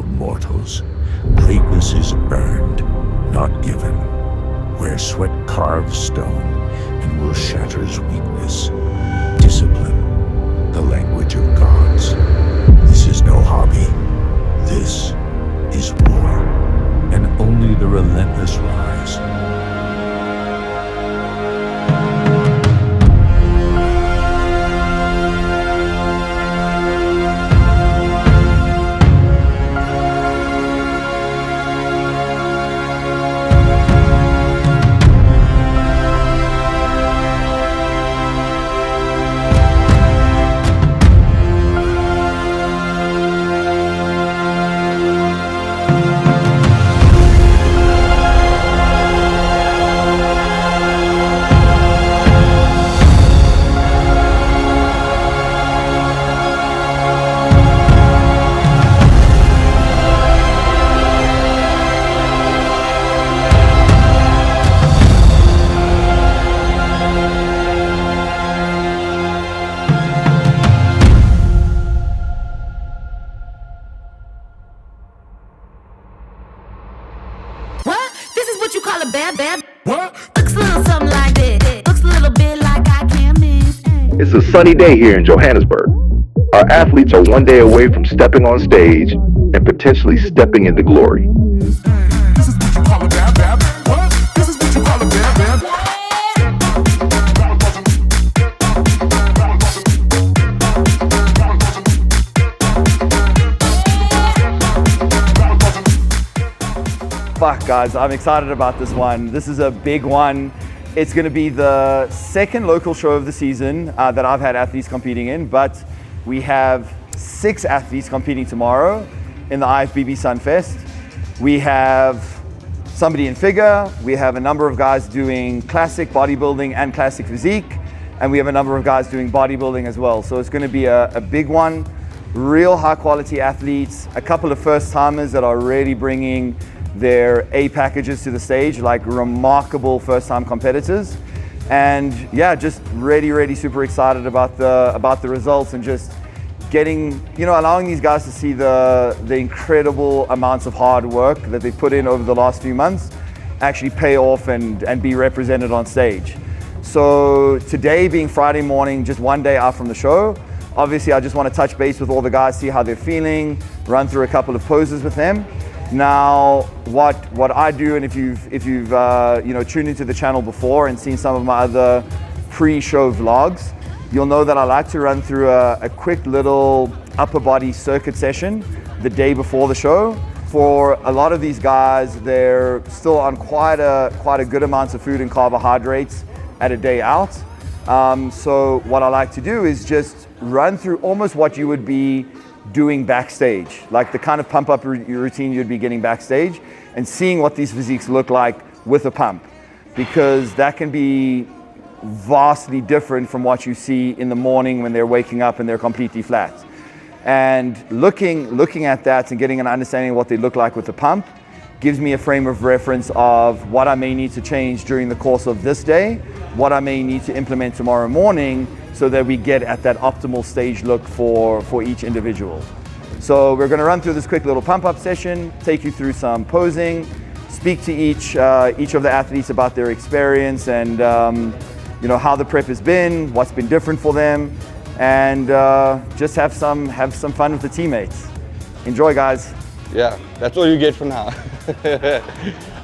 of mortals, greatness is earned, not given. Where sweat carves stone and will shatters weakness. Discipline, the language of gods. This is no hobby. This is war, and only the relentless rise. It's a sunny day here in Johannesburg. Our athletes are one day away from stepping on stage and potentially stepping into glory. Fuck guys, I'm excited about this one. This is a big one. It's going to be the second local show of the season that I've had athletes competing in, but we have 6 athletes competing tomorrow in the IFBB Sunfest. We have somebody in figure, we have a number of guys doing classic bodybuilding and classic physique, and we have a number of guys doing bodybuilding as well. So it's going to be a big one, real high quality athletes, a couple of first timers that are really bringing their A packages to the stage, like remarkable first-time competitors. And yeah, just really super excited about the results and just getting, allowing these guys to see the incredible amounts of hard work that they put in over the last few months actually pay off and be represented on stage. So today being Friday morning, just one day out from the show, obviously I just want to touch base with all the guys, see how they're feeling, run through a couple of poses with them. Now, what I do, and if you've tuned into the channel before and seen some of my other pre-show vlogs, you'll know that I like to run through a quick little upper body circuit session the day before the show. For a lot of these guys, they're still on quite a good amount of food and carbohydrates at a day out. So what I like to do is just run through almost what you would be doing backstage, like the kind of pump up routine you'd be getting backstage, and seeing what these physiques look like with a pump, because that can be vastly different from what you see in the morning when they're waking up and they're completely flat. And looking at that and getting an understanding of what they look like with the pump gives me a frame of reference of what I may need to change during the course of this day, what I may need to implement tomorrow morning, so that we get at that optimal stage look for each individual. So we're going to run through this quick little pump up session, take you through some posing, speak to each of the athletes about their experience and how the prep has been, what's been different for them, and just have some fun with the teammates. Enjoy, guys. Yeah, that's all you get for now.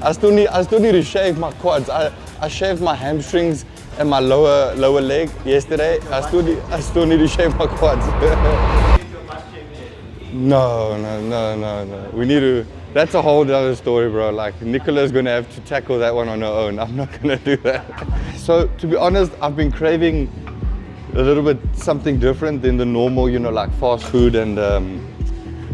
I still need to shave my quads. I shaved my hamstrings and my lower leg yesterday. I still need to shave my quads. No. We need to. That's a whole other story, bro. Like Nicola's gonna have to tackle that one on her own. I'm not gonna do that. So to be honest, I've been craving a little bit something different than the normal, like fast food and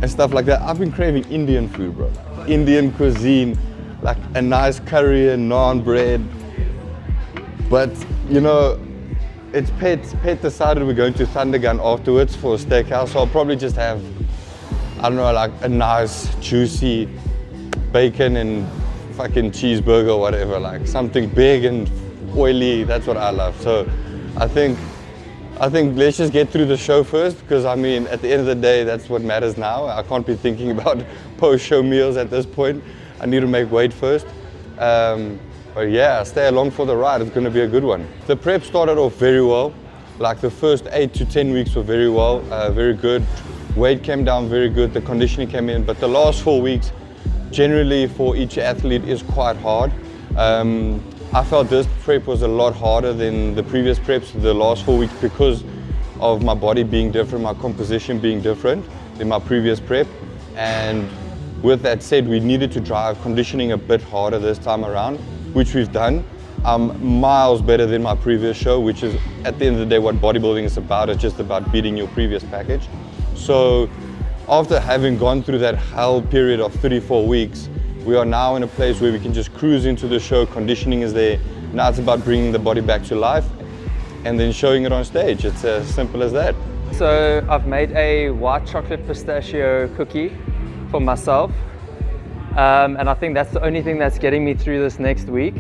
stuff like that. I've been craving Indian food, bro. Indian cuisine, like a nice curry and naan bread. But it's Pet decided we're going to Thundergun afterwards for a steakhouse, so I'll probably just have, I don't know, like a nice juicy bacon and fucking cheeseburger or whatever, like something big and oily. That's what I love. So I think I think let's just get through the show first, because I mean, at the end of the day, that's what matters now. I can't be thinking about post-show meals at this point. I need to make weight first. But yeah, stay along for the ride. It's going to be a good one. The prep started off very well. Like the first 8 to 10 weeks were very well, very good. Weight came down very good. The conditioning came in. But the last 4 weeks, generally for each athlete, is quite hard. I felt this prep was a lot harder than the previous preps, the last 4 weeks, because of my body being different, my composition being different than my previous prep. And with that said, we needed to drive conditioning a bit harder this time around, which we've done. Miles better than my previous show, which is at the end of the day what bodybuilding is about. It's just about beating your previous package. So after having gone through that hell period of 34 weeks, we are now in a place where we can just cruise into the show. Conditioning is there. Now it's about bringing the body back to life and then showing it on stage. It's as simple as that. So I've made a white chocolate pistachio cookie for myself. And I think that's the only thing that's getting me through this next week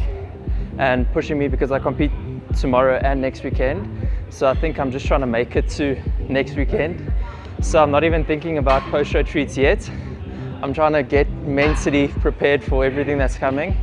and pushing me, because I compete tomorrow and next weekend. So I think I'm just trying to make it to next weekend. So I'm not even thinking about post-show treats yet. I'm trying to get mentally prepared for everything that's coming,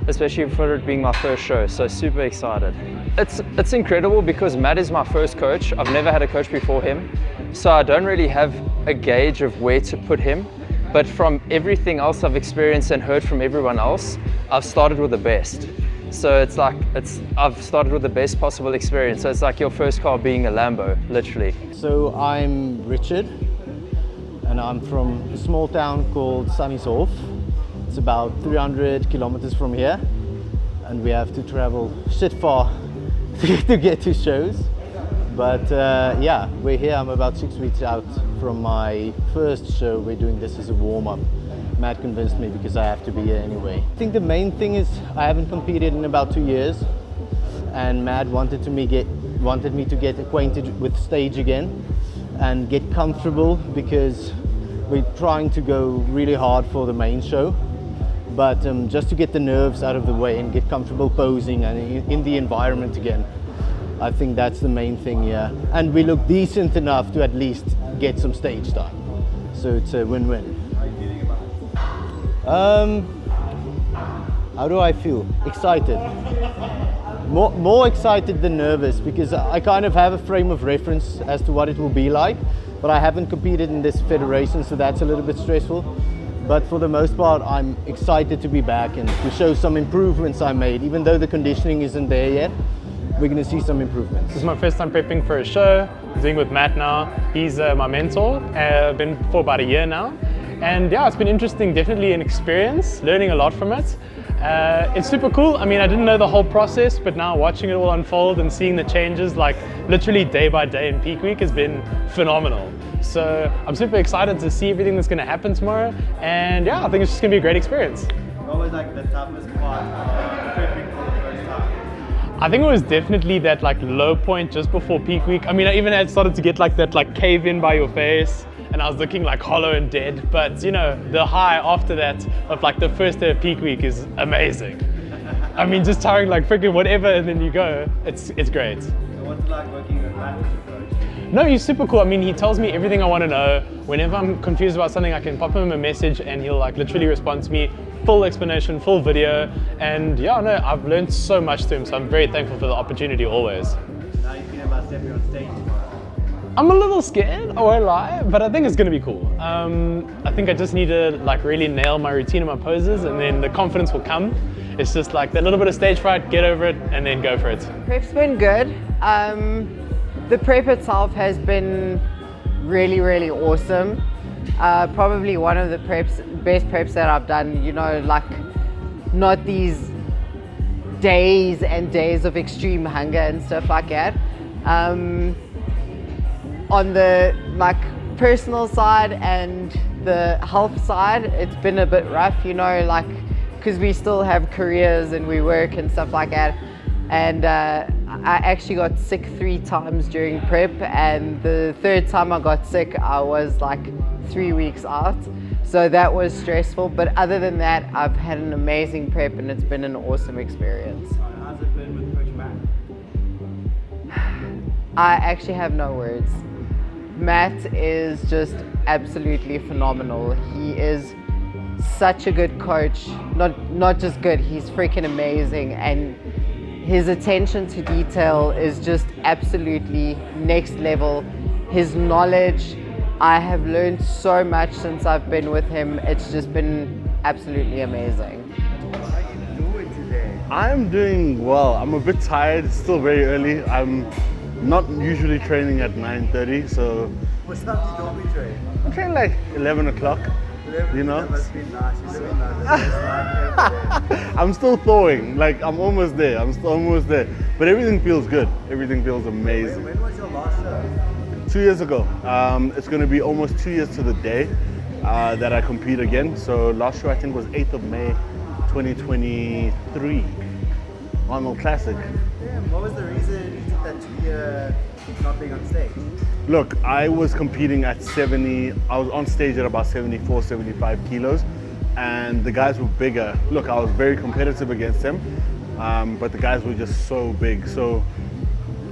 especially for it being my first show. So super excited. It's incredible because Matt is my first coach. I've never had a coach before him. So I don't really have a gauge of where to put him. But from everything else I've experienced and heard from everyone else, I've started with the best. So it's like, I've started with the best possible experience. So it's like your first car being a Lambo, literally. So I'm Richard, and I'm from a small town called Sunny's-Hof. It's about 300 kilometers from here, and we have to travel shit far to get to shows. But yeah, we're here. I'm about 6 weeks out from my first show. We're doing this as a warm-up. Matt convinced me because I have to be here anyway. I think the main thing is I haven't competed in about 2 years, and Matt wanted me to get acquainted with stage again and get comfortable, because we're trying to go really hard for the main show. But just to get the nerves out of the way and get comfortable posing and in the environment again. I think that's the main thing, yeah. And we look decent enough to at least get some stage time. So it's a win-win. How are you feeling about it? How do I feel? Excited. More excited than nervous, because I kind of have a frame of reference as to what it will be like, but I haven't competed in this federation, so that's a little bit stressful. But for the most part, I'm excited to be back and to show some improvements I made, even though the conditioning isn't there yet. We're going to see some improvements. This is my first time prepping for a show. I'm doing with Matt now. He's my mentor. I've been for about a year now. And yeah, it's been interesting, definitely an experience, learning a lot from it. It's super cool. I mean, I didn't know the whole process, but now watching it all unfold and seeing the changes, like literally day by day in peak week, has been phenomenal. So I'm super excited to see everything that's going to happen tomorrow. And yeah, I think it's just going to be a great experience. What was like the toughest part of prepping for the first time? I think it was definitely that like low point just before peak week. I mean, I even had started to get like that like cave in by your face, and I was looking like hollow and dead. But you know, the high after that of like the first day of peak week is amazing. I mean, just tiring like freaking whatever, and then you go. It's great. So what's it like working with Matt as a coach? No, he's super cool. I mean, he tells me everything I want to know. Whenever I'm confused about something, I can pop him a message and he'll like literally respond to me. Full explanation, full video. And yeah, no, I've learned so much to him. So I'm very thankful for the opportunity always. So how are you feeling about stepping on stage tomorrow? I'm a little scared, I won't lie, but I think it's going to be cool. I think I just need to like really nail my routine and my poses, and then the confidence will come. It's just like that little bit of stage fright, get over it, and then go for it. Prep's been good. The prep itself has been really, really awesome. Probably one of the best preps that I've done, you know, like not these days and days of extreme hunger and stuff like that. On the like personal side and the health side, it's been a bit rough, you know, like because we still have careers and we work and stuff like that. And I actually got sick 3 times during prep, and the 3rd time I got sick, I was like 3 weeks out. So that was stressful, but other than that, I've had an amazing prep and it's been an awesome experience. How's it been with Coach Matt? I actually have no words. Matt is just absolutely phenomenal. He is such a good coach. Not just good, he's freaking amazing. And his attention to detail is just absolutely next level. His knowledge, I have learned so much since I've been with him. It's just been absolutely amazing. I'm doing well. I'm a bit tired. It's still very early. I'm not usually training at 9:30, so. What time do you normally train? I train like 11 o'clock. 11, You know? That must be nice. You're so nice. I'm still thawing. Like I'm almost there. Almost there. But everything feels good. Everything feels amazing. When was your last show? 2 years ago. It's going to be almost 2 years to the day that I compete again. So last show I think was 8th of May 2023. Arnold Classic. Damn, what was the reason you took that 2 year not being on stage? Look, I was competing at 70, I was on stage at about 74, 75 kilos, and the guys were bigger. Look, I was very competitive against them, but the guys were just so big. So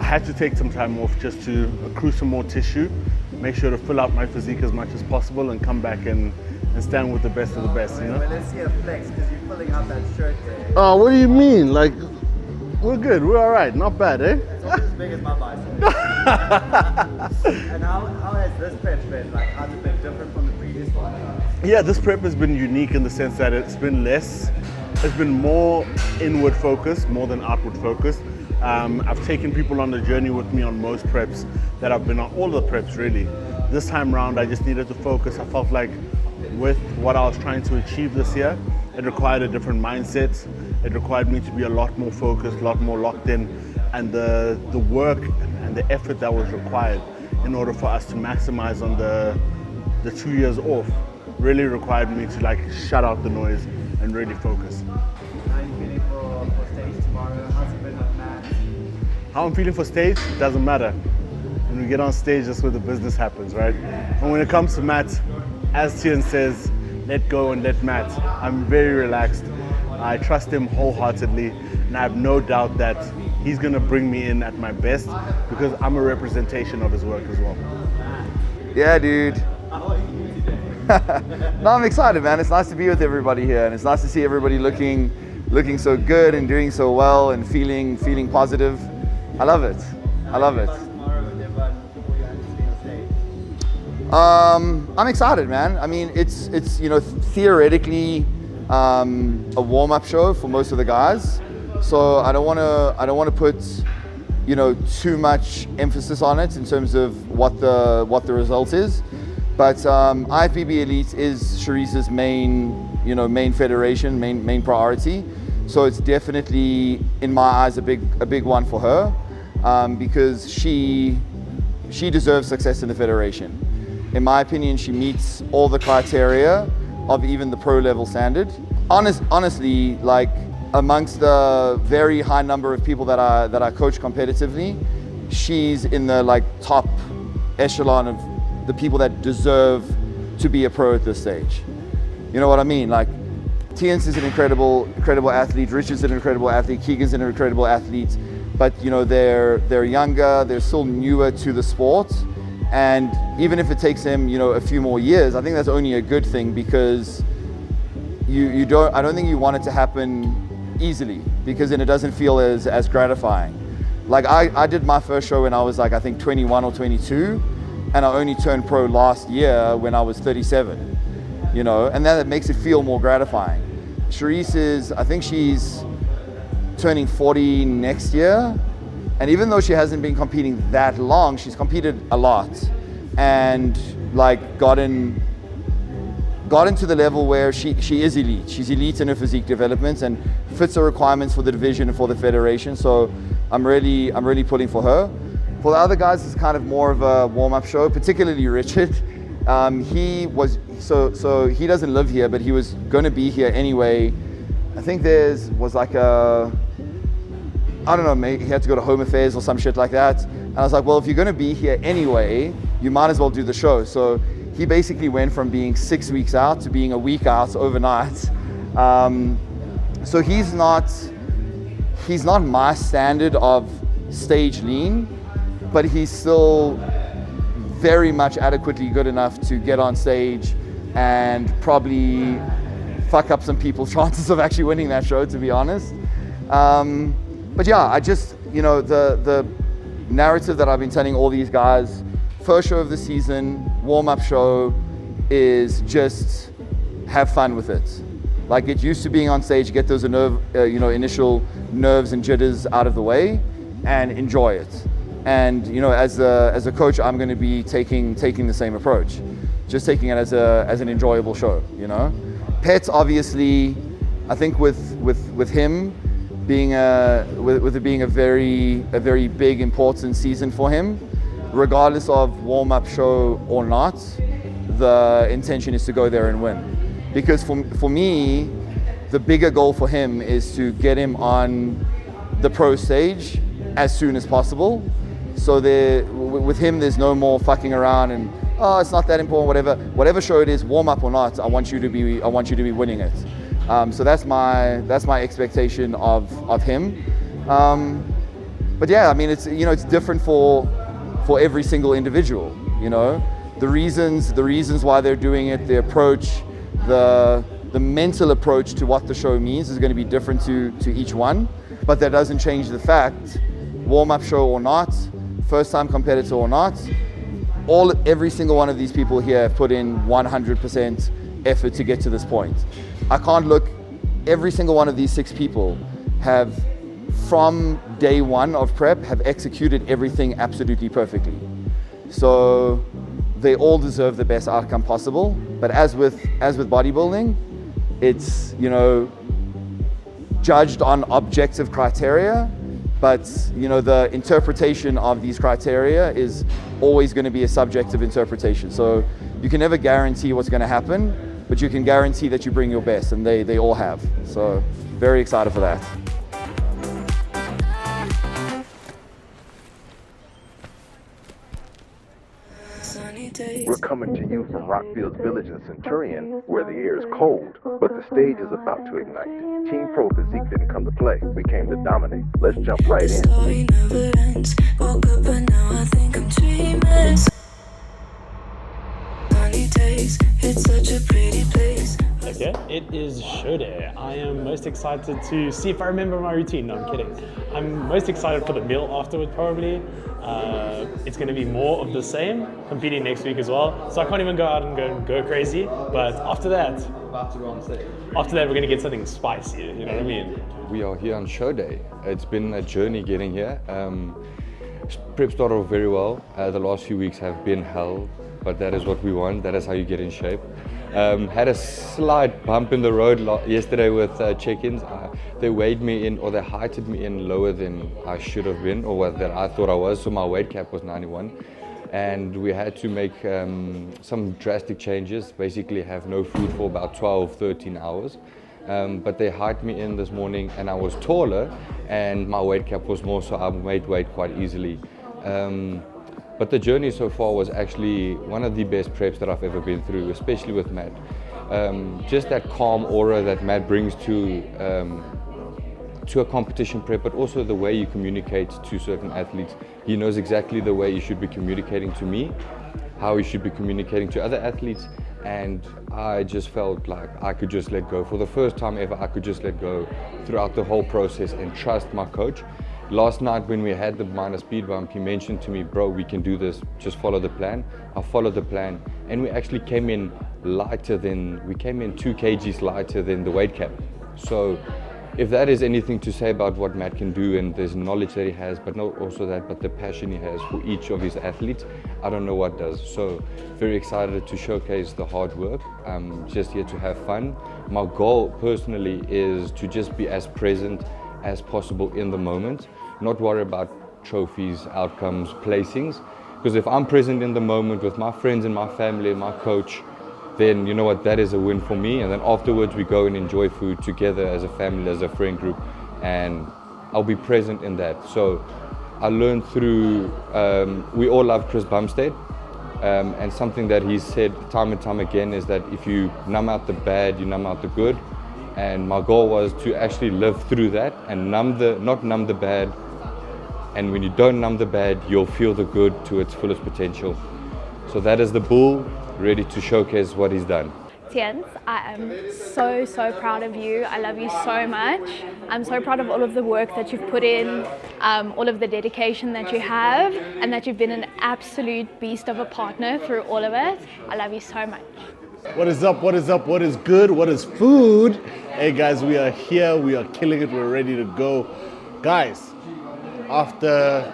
I had to take some time off just to accrue some more tissue, make sure to fill out my physique as much as possible, and come back and stand with the best of the best, you know? Well, let's see a flex, because you're filling out that shirt there. Oh, what do you mean? Like, we're good, we're all right, not bad, eh? It's almost as big as my bicep. And how has this prep been? Like, how's it been different from the previous one? Yeah, this prep has been unique in the sense that it's been more inward focused, more than outward focused. I've taken people on the journey with me on most preps that I've been on, all the preps really. This time round, I just needed to focus. I felt like with what I was trying to achieve this year, it required a different mindset. It required me to be a lot more focused, a lot more locked in, and the work and the effort that was required in order for us to maximize on the 2 years off really required me to like shut out the noise and really focus. How are you feeling for stage tomorrow? How's it been with Matt? How I'm feeling for stage doesn't matter. When we get on stage, that's where the business happens, right? And when it comes to Matt, as Tian says, let go and let Matt. I'm very relaxed. I trust him wholeheartedly, and I have no doubt that he's gonna bring me in at my best because I'm a representation of his work as well. Yeah, dude. No, I'm excited, man. It's nice to be with everybody here, and it's nice to see everybody looking so good and doing so well and feeling positive. I love it. I love it. I'm excited, man. I mean, it's theoretically a warm-up show for most of the guys, so I don't want to put too much emphasis on it in terms of what the result is. But IFBB Elite is Sharice's main federation, main priority. So it's definitely, in my eyes, a big one for her, because she deserves success in the federation. In my opinion, she meets all the criteria of even the pro level standard. Honestly, like amongst the very high number of people that I coach competitively, she's in the like top echelon of the people that deserve to be a pro at this stage. You know what I mean? Like, Tien's is an incredible athlete. Richard's an incredible athlete. Keegan's an incredible athlete. But they're younger. They're still newer to the sport. And even if it takes them, a few more years, I think that's only a good thing, because I don't think you want it to happen easily, because then it doesn't feel as gratifying. Like I did my first show when I was like, I think 21 or 22, and I only turned pro last year when I was 37, and then it makes it feel more gratifying. Sharice I think she's turning 40 next year. And even though she hasn't been competing that long, she's competed a lot and like gotten to the level where she is elite. She's elite in her physique development and fits the requirements for the division and for the federation. So I'm really pulling for her. For the other guys, it's kind of more of a warm-up show, particularly Richard. He doesn't live here, but he was going to be here anyway. I think was like I don't know, maybe he had to go to Home Affairs or some shit like that. And I was like, well, if you're going to be here anyway, you might as well do the show. So he basically went from being 6 weeks out to being a week out overnight. So he's not my standard of stage lean, but he's still very much adequately good enough to get on stage and probably fuck up some people's chances of actually winning that show, to be honest. But yeah, I just, the narrative that I've been telling all these guys, first show of the season, warm-up show, is just have fun with it. Like, get used to being on stage, get those initial nerves and jitters out of the way, and enjoy it. And as a coach, I'm going to be taking the same approach, just taking it as an enjoyable show. Pets, obviously, I think with him being with it being a very big important season for him, regardless of warm-up show or not, the intention is to go there and win. Because for me, the bigger goal for him is to get him on the pro stage as soon as possible. So with him, there's no more fucking around and it's not that important. Whatever show it is, warm up or not, I want you to be winning it. So that's my expectation of him. But yeah, I mean, it's different for every single individual. The reasons why they're doing it, the approach, the mental approach to what the show means is going to be different to each one. But that doesn't change the fact, warm-up show or not, first-time competitor or not, every single one of these people here have put in 100% effort to get to this point. I can't look, every single one of these 6 people have, from day one of prep, have executed everything absolutely perfectly. So they all deserve the best outcome possible. But as with bodybuilding, it's, judged on objective criteria, but the interpretation of these criteria is always going to be a subjective interpretation. So you can never guarantee what's going to happen, but you can guarantee that you bring your best, and they all have. So very excited for that. We're coming to you from Rockfield's Village in Centurion, where the air is cold, but the stage is about to ignite. Team Pro Physique didn't come to play, we came to dominate. Let's jump right in. Story never ends. Woke up and now I think I'm dreaming. Sunny days, it's such a pretty place. Okay, it is show day. I am most excited to see if I remember my routine. No, I'm kidding. I'm most excited for the meal afterward, probably. It's going to be more of the same, competing next week as well. So I can't even go out and go crazy. But after that, we're going to get something spicy. You know what I mean? We are here on show day. It's been a journey getting here. Prep started off very well. The last few weeks have been hell, but that is what we want. That is how you get in shape. Had a slight bump in the road yesterday with check-ins. They weighed me in, or they heighted me in lower than I should have been, or that I thought I was. So my weight cap was 91, and we had to make some drastic changes. Basically, have no food for about 12, 13 hours. But they heightened me in this morning, and I was taller, and my weight cap was more, so I made weight quite easily. But the journey so far was actually one of the best preps that I've ever been through, especially with Matt. Just that calm aura that Matt brings to a competition prep, but also the way you communicate to certain athletes. He knows exactly the way you should be communicating to me, how you should be communicating to other athletes, and I just felt like I could just let go. For the first time ever, I could just let go throughout the whole process and trust my coach. Last night when we had the minor speed bump, he mentioned to me, bro, we can do this, just follow the plan. I followed the plan, and we actually came in 2 kgs lighter than the weight cap. So if that is anything to say about what Matt can do, and there's knowledge that he has, but not also that, but the passion he has for each of his athletes, I don't know what does. So very excited to showcase the hard work. I'm just here to have fun. My goal personally is to just be as present as possible in the moment, not worry about trophies, outcomes, placings. Because if I'm present in the moment with my friends and my family and my coach, then you know what, that is a win for me. And then afterwards we go and enjoy food together as a family, as a friend group, and I'll be present in that. So I learned through, we all love Chris Bumstead, and something that he's said time and time again is that if you numb out the bad, you numb out the good. And my goal was to actually live through that and not numb the bad, And when you don't numb the bad, you'll feel the good to its fullest potential. So that is the bull ready to showcase what he's done. Tiens, I am so proud of you. I love you so much. I'm so proud of all of the work that you've put in, all of the dedication that you have, and that you've been an absolute beast of a partner through all of it. I love you so much. What is up? What is up? What is good? What is food? Hey guys, we are here. We are killing it. We're ready to go. Guys, after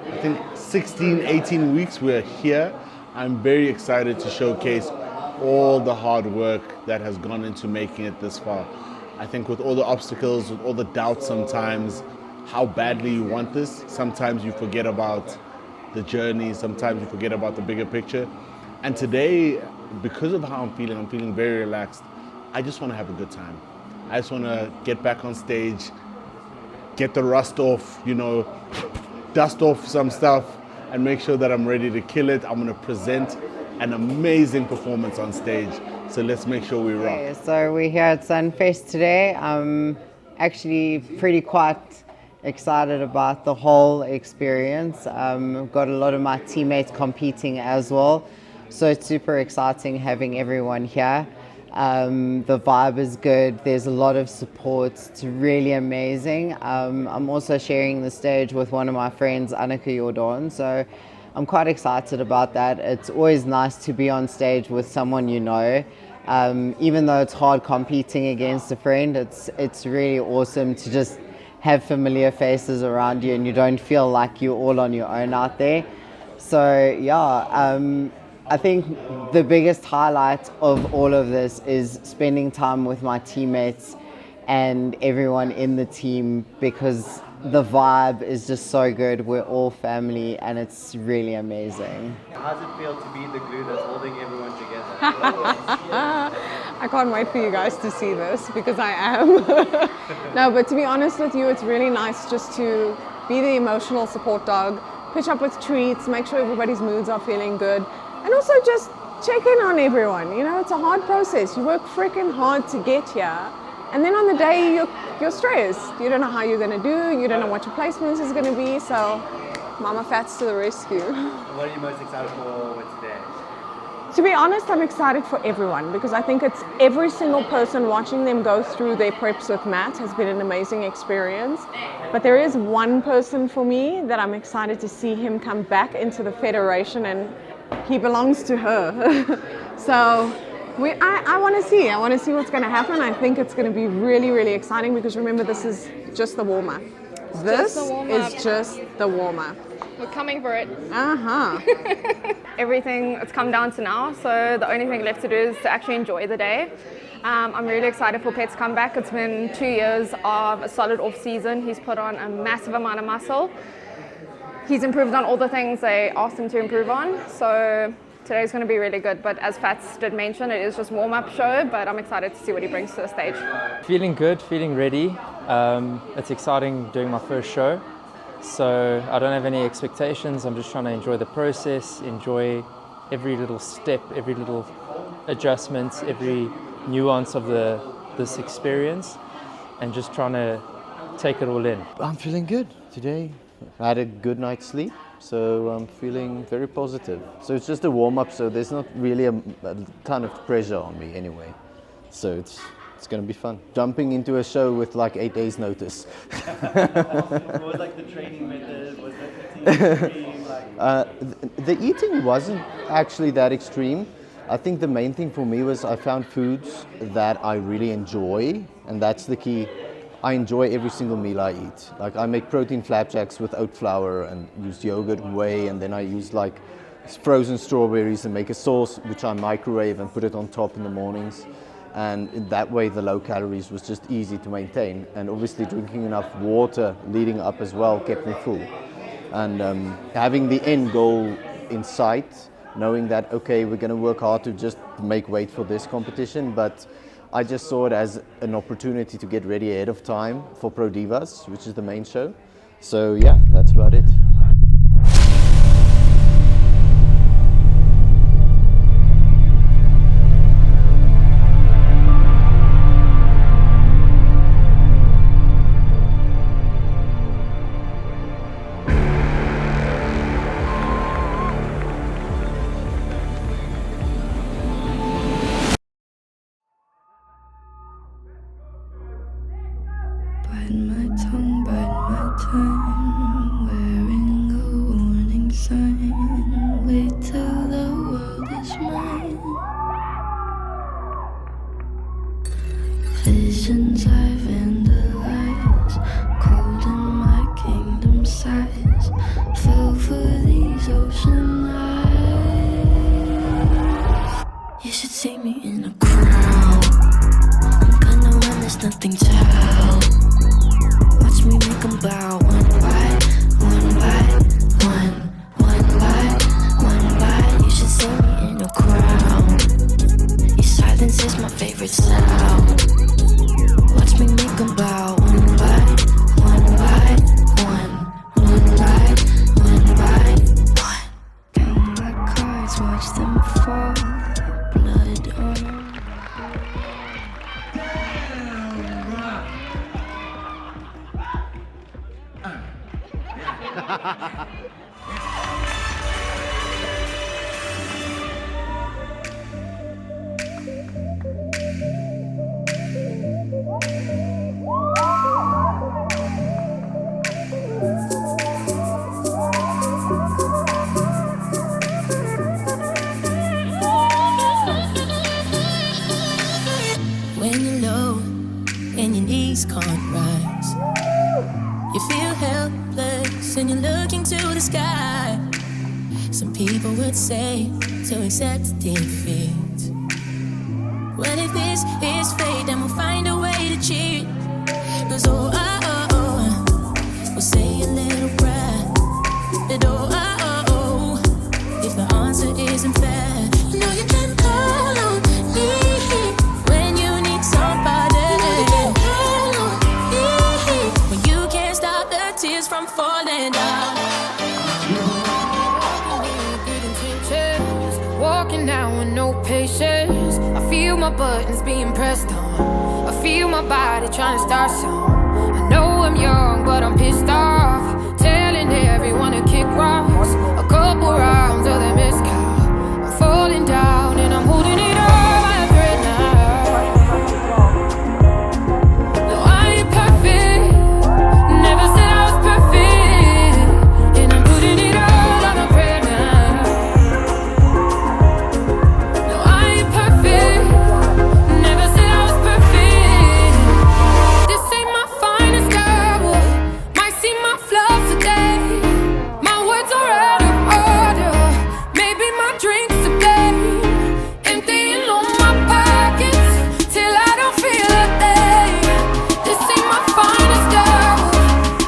I think 16, 18 weeks, we're here. I'm very excited to showcase all the hard work that has gone into making it this far. I think with all the obstacles, with all the doubts sometimes, how badly you want this, sometimes you forget about the journey, sometimes you forget about the bigger picture. And today, because of how I'm feeling very relaxed. I just want to have a good time. I just want to get back on stage, get the rust off, dust off some stuff, and make sure that I'm ready to kill it. I'm going to present an amazing performance on stage. So let's make sure we rock. Okay, so we're here at Sunfest today. I'm actually pretty quite excited about the whole experience. I've got a lot of my teammates competing as well. So it's super exciting having everyone here. The vibe is good. There's a lot of support. It's really amazing. I'm also sharing the stage with one of my friends, Annika Jordan. So I'm quite excited about that. It's always nice to be on stage with someone you know. Even though it's hard competing against a friend, it's really awesome to just have familiar faces around you and you don't feel like you're all on your own out there. So yeah, I think the biggest highlight of all of this is spending time with my teammates and everyone in the team, because the vibe is just so good. We're all family and it's really amazing. How does it feel to be the glue that's holding everyone together? I can't wait for you guys to see this, because I am. No, but to be honest with you, it's really nice just to be the emotional support dog, pitch up with treats, make sure everybody's moods are feeling good, and also just check in on everyone. It's a hard process. You work freaking hard to get here. And then on the day, you're stressed. You don't know how you're going to do. You don't know what your placement is going to be. So, Mama Fats to the rescue. What are you most excited for with today? To be honest, I'm excited for everyone, because I think it's every single person watching them go through their preps with Matt has been an amazing experience. But there is one person for me that I'm excited to see him come back into the Federation, and he belongs to her. So I want to see what's going to happen. I think it's going to be really, really exciting, because remember, this is just the warm-up. This is just the warm-up. We're coming for it. Uh-huh. Everything, it's come down to now, so the only thing left to do is to actually enjoy the day. I'm really excited for Pet's comeback. It's been 2 years of a solid off-season. He's put on a massive amount of muscle. He's improved on all the things they asked him to improve on, so today's going to be really good. But as Fats did mention, it is just warm-up show, but I'm excited to see what he brings to the stage. Feeling good, feeling ready. It's exciting doing my first show, so I don't have any expectations. I'm just trying to enjoy the process, enjoy every little step, every little adjustment, every nuance of this experience, and just trying to take it all in. I'm feeling good today. I had a good night's sleep, so I'm feeling very positive. So it's just a warm-up, so there's not really a ton of pressure on me anyway. So it's going to be fun. Jumping into a show with like 8 days notice. What was like the training method? Was the eating extreme? The eating wasn't actually that extreme. I think the main thing for me was I found foods that I really enjoy, and that's the key. I enjoy every single meal I eat. Like I make protein flapjacks with oat flour and use yogurt and whey, and then I use like frozen strawberries and make a sauce which I microwave and put it on top in the mornings. And in that way the low calories was just easy to maintain. And obviously drinking enough water leading up as well kept me full. And having the end goal in sight, knowing that, okay, we're going to work hard to just make weight for this competition, but I just saw it as an opportunity to get ready ahead of time for Pro Divas, which is the main show. So yeah, that's about it. time, wearing a warning sign. Wait till the world is mine. Visions I vandalize, cold in my kingdom size. Fell for these ocean eyes. You should see me in a crowd. I'm gonna run, there's nothing to help. Watch me make them bow one by one by one, one by one by. You should see me in a crowd. Your silence is my favorite sound. Watch me make them bow one by one by one, one by one by one. Count my cards, watch them fall. Blood on them. When you're low and your knees can't rise, you feel helpless and you're looking to the sky. Some people would say to accept defeat. Well, if this is fate, then we'll find a way to cheat. 'Cause we'll say a little prayer. But if the answer isn't fair, you know you can call on me when you need somebody. You can call on me when you can't stop the tears from falling down. Walking down with no patience. I feel my buttons being pressed on. I feel my body trying to start some. I know I'm young, but I'm pissed off. Telling everyone to kick rocks. A couple rounds of that mezcal. I'm falling down and I'm holding it all by a thread now. No, I ain't perfect. Never said I was perfect. And I'm putting it all on a prayer now. No, I ain't perfect. Never said I was perfect. This ain't my finest hour. Might see my flaws today. My words are out of order. Maybe my drinks today. Emptying all my pockets till I don't feel a thing. This ain't my finest hour.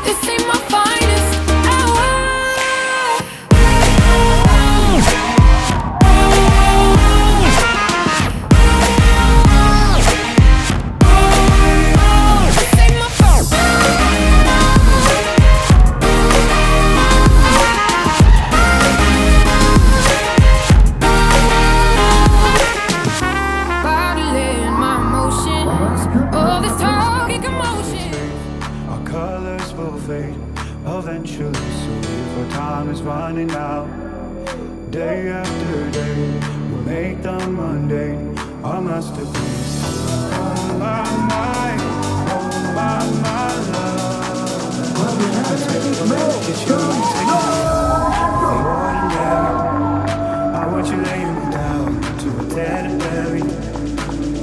This ain't my finest hour. This ain't my fault. Bottling my emotions. All this talk and commotion. Our colors will fade eventually, so if our time is running out, day after day, we'll make them mundane our masterpiece. Oh my mind, oh my love. Take the ordinary. I want you laying me down to a dead and buried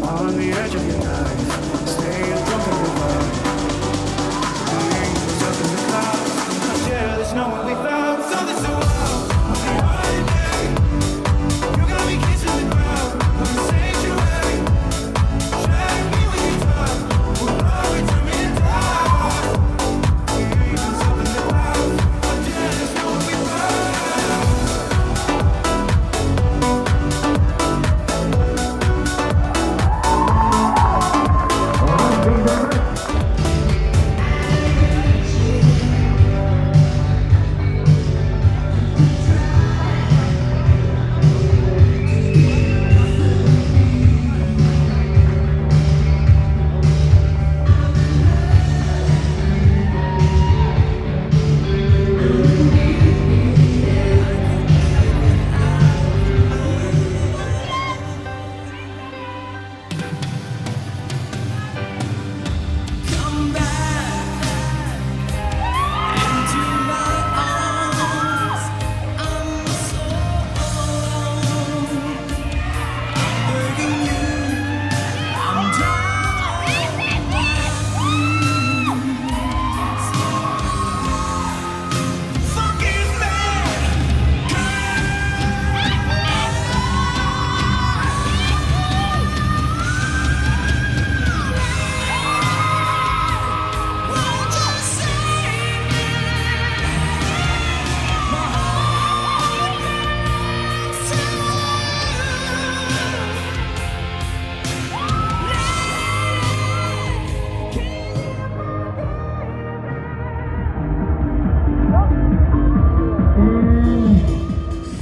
on the edge of your knife. Stay drunk in your mind. The angels up in the clouds. Yeah, there's no one we found. Something so wild. You got me kissing the ground. Sanctuary. Shatter me when you talk. We'll blow it to me down. The angels up in the clouds. Yeah, there's no one we found.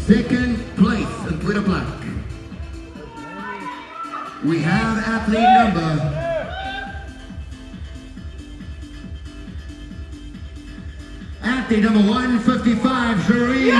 Second place in Twitter Black. We have athlete number 155, Cherie.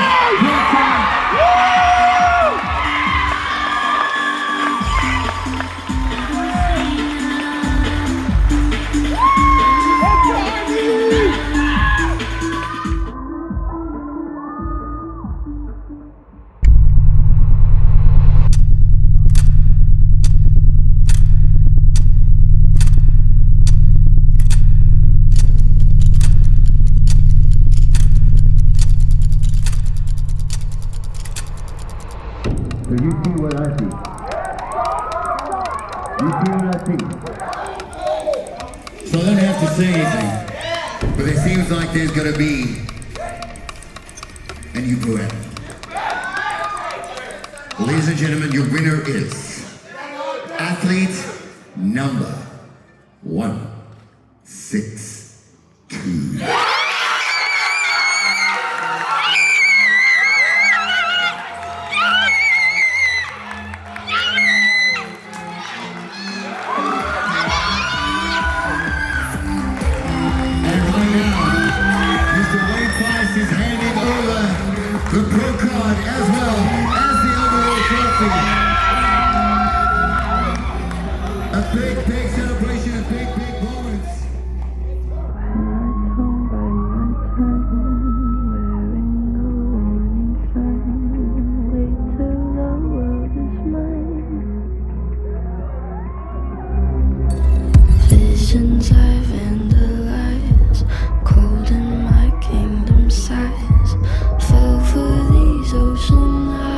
So you see what I see. You see what I see. So I don't have to say anything, but it seems like there's gonna be a new poet. Ladies and gentlemen, your winner is athlete number 162. The pro card as well as the overall trophy. A big, big celebration, a big, big moment. Visions I've vandalized, cold in my kingdom size. Fell for these ocean eyes.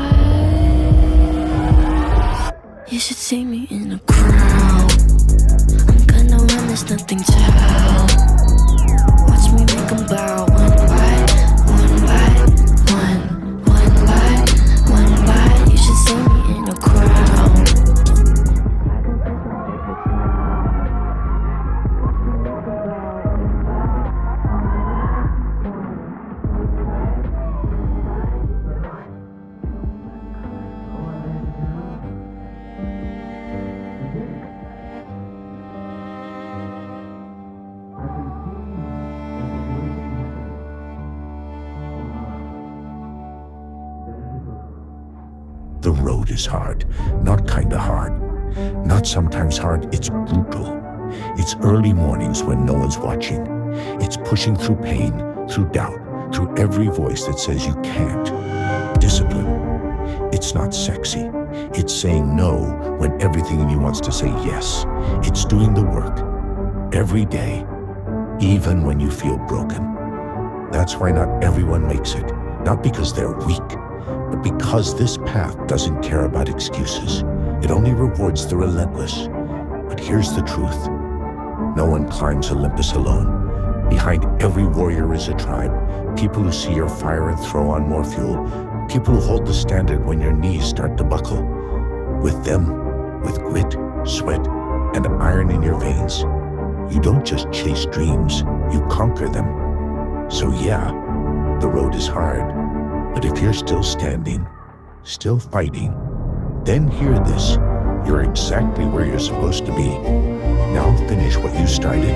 You should see me in a crowd. I'm gonna run, there's nothing to help. Watch me make them bow one by one by one, one by one by. You should see me in a crowd. The road is hard, not kinda hard. Not sometimes hard, it's brutal. It's early mornings when no one's watching. It's pushing through pain, through doubt, through every voice that says you can't. Discipline. It's not sexy. It's saying no when everything in you wants to say yes. It's doing the work every day, even when you feel broken. That's why not everyone makes it. Not because they're weak, but because this path doesn't care about excuses. It only rewards the relentless. But here's the truth. No one climbs Olympus alone. Behind every warrior is a tribe. People who see your fire and throw on more fuel. People who hold the standard when your knees start to buckle. With them, with grit, sweat, and iron in your veins, you don't just chase dreams, you conquer them. So yeah, the road is hard. But if you're still standing, still fighting, then hear this. You're exactly where you're supposed to be. Now finish what you started.